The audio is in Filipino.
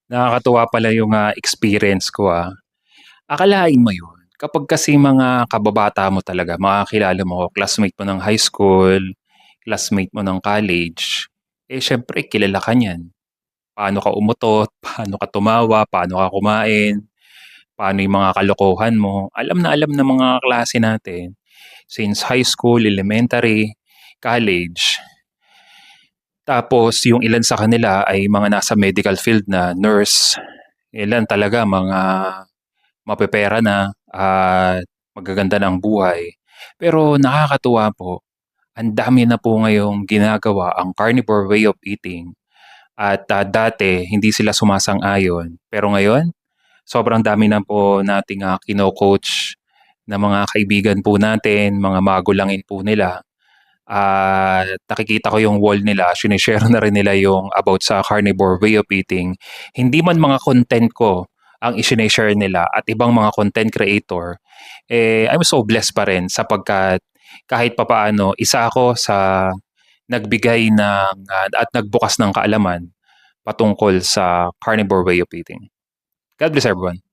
Nakakatuwa pala yung, experience ko, Akalain mo yun, kapag kasi mga kababata mo talaga, makakilala mo, classmate mo ng high school, classmate mo ng college, siyempre kilala ka niyan. Paano ka umutot, paano ka tumawa, paano ka kumain, paano yung mga kalokohan mo. Alam na alam ng mga kaklase natin since high school, elementary, college. Tapos yung ilan sa kanila ay mga nasa medical field na, nurse, ilan talaga mga mapepera na at magaganda ng buhay. Pero nakakatuwa po, ang dami na po ngayong ginagawa ang carnivore way of eating at, dati hindi sila sumasang-ayon. Pero ngayon, sobrang dami na po nating, kino-coach na mga kaibigan po natin, mga magulangin po nila. At nakikita ko yung wall nila, shine-share na rin nila yung about sa carnivore way of eating. Hindi man mga content ko ang ishine-share nila at ibang mga content creator, I'm so blessed pa rin sapagkat kahit papaano isa ako sa nagbigay ng, at nagbukas ng kaalaman patungkol sa carnivore way of eating. God bless everyone.